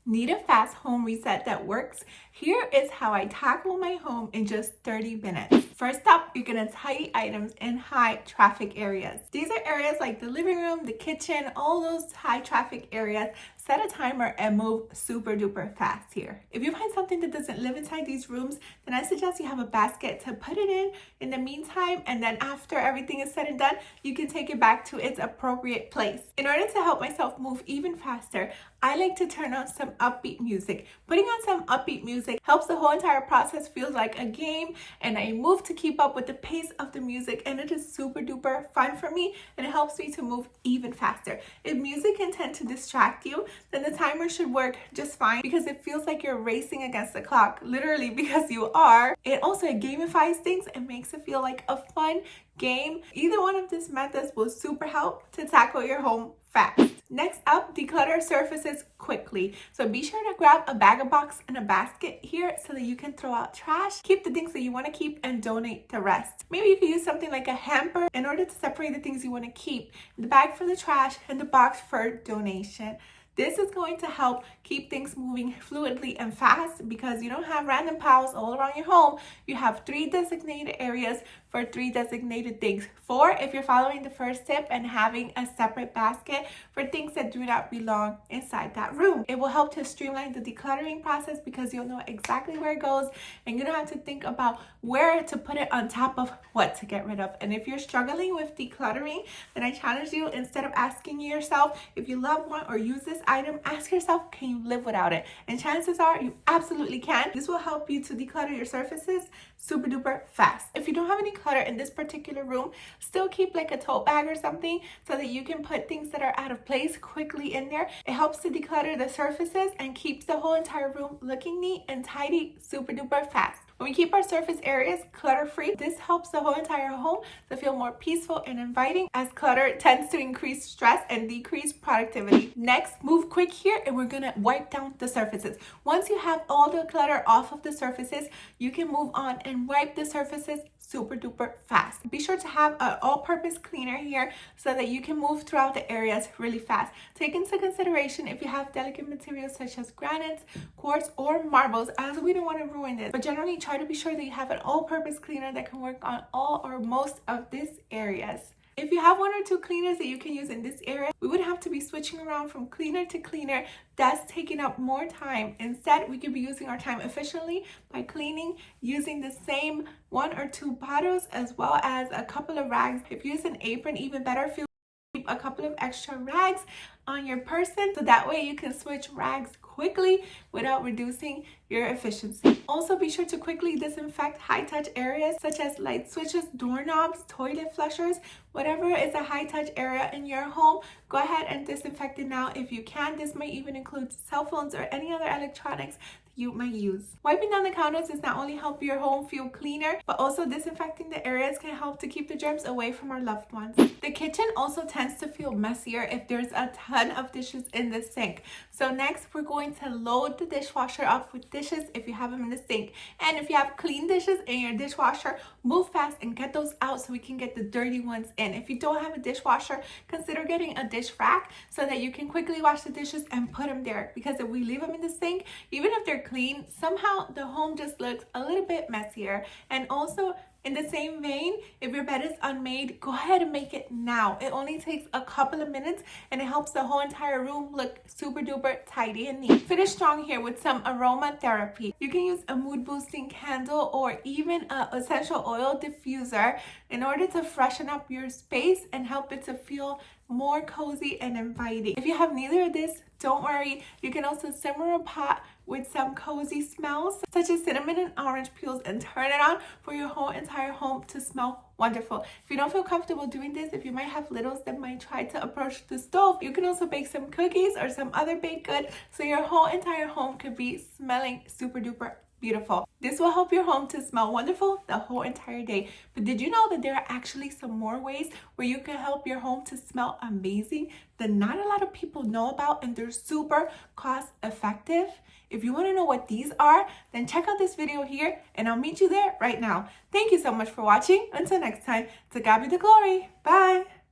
Need a fast home reset that works? Here is how I tackle my home in just 30 minutes. First up, you're gonna tidy items in high traffic areas. These are areas like the living room, the kitchen, all those high traffic areas. Set a timer and move super duper fast here. If you find something that doesn't live inside these rooms, then I suggest you have a basket to put it in the meantime, and then after everything is said and done, you can take it back to its appropriate place. In order to help myself move even faster, I like to turn on some upbeat music. Putting on some upbeat music helps the whole entire process feel like a game, and I move to keep up with the pace of the music, and it is super duper fun for me, and it helps me to move even faster. If music can tend to distract you, then the timer should work just fine because it feels like you're racing against the clock, literally, because you are. It also gamifies things and makes it feel like a fun game. Either one of these methods will super help to tackle your home fast. Next up, declutter surfaces quickly. So be sure to grab a bag of box and a basket here so that you can throw out trash, keep the things that you want to keep, and donate the rest. Maybe you could use something like a hamper in order to separate the things you want to keep, the bag for the trash, and the box for donation. This is going to help keep things moving fluidly and fast because you don't have random piles all around your home. You have 3 designated areas for 3 designated things. 4 if you're following the first tip and having a separate basket for things that do not belong inside that room. It will help to streamline the decluttering process because you'll know exactly where it goes, and you don't have to think about where to put it on top of what to get rid of. And if you're struggling with decluttering, then I challenge you, instead of asking yourself if you love one or use this item, ask yourself, can you live without it? And chances are you absolutely can. This will help you to declutter your surfaces super duper fast. If you don't have any clutter in this particular room, still keep like a tote bag or something so that you can put things that are out of place quickly in there. It helps to declutter the surfaces and keeps the whole entire room looking neat and tidy super duper fast. When we keep our surface areas clutter-free, this helps the whole entire home to feel more peaceful and inviting, as clutter tends to increase stress and decrease productivity. Next, move quick here, and we're gonna wipe down the surfaces. Once you have all the clutter off of the surfaces, you can move on and wipe the surfaces super duper fast. Be sure to have an all-purpose cleaner here so that you can move throughout the areas really fast. Take into consideration if you have delicate materials such as granites, quartz, or marbles, as we don't want to ruin this. But generally, try to be sure that you have an all-purpose cleaner that can work on all or most of these areas. If you have 1 or 2 cleaners that you can use in this area, we would have to be switching around from cleaner to cleaner, thus taking up more time. Instead, we could be using our time efficiently by cleaning using the same 1 or 2 bottles as well as a couple of rags. If you use an apron, even better. Feel keep a couple of extra rags on your person so that way you can switch rags quickly without reducing your efficiency. Also, be sure to quickly disinfect high-touch areas such as light switches, doorknobs, toilet flushers, whatever is a high-touch area in your home. Go ahead and disinfect it now if you can. This might even include cell phones or any other electronics you might use. Wiping down the counters does not only help your home feel cleaner, but also disinfecting the areas can help to keep the germs away from our loved ones. The kitchen also tends to feel messier if there's a ton of dishes in the sink. So next, we're going to load the dishwasher up with dishes if you have them in the sink. And if you have clean dishes in your dishwasher, move fast and get those out so we can get the dirty ones in. If you don't have a dishwasher, consider getting a dish rack so that you can quickly wash the dishes and put them there. Because if we leave them in the sink, even if they're clean, somehow the home just looks a little bit messier. And also, in the same vein, if your bed is unmade, go ahead and make it now. It only takes a couple of minutes and it helps the whole entire room look super duper tidy and neat. Finish strong here with some aromatherapy. You can use a mood boosting candle or even an essential oil diffuser in order to freshen up your space and help it to feel more cozy and inviting. If you have neither of this, don't worry. You can also simmer a pot with some cozy smells such as cinnamon and orange peels and turn it on for your whole entire home to smell wonderful. If you don't feel comfortable doing this, if you might have littles that might try to approach the stove, you can also bake some cookies or some other baked good so your whole entire home could be smelling super duper beautiful. This will help your home to smell wonderful the whole entire day. But did you know that there are actually some more ways where you can help your home to smell amazing that not a lot of people know about, and they're super cost effective? If you want to know what these are, then check out this video here and I'll meet you there right now. Thank you so much for watching. Until next time, to God be the glory. Bye.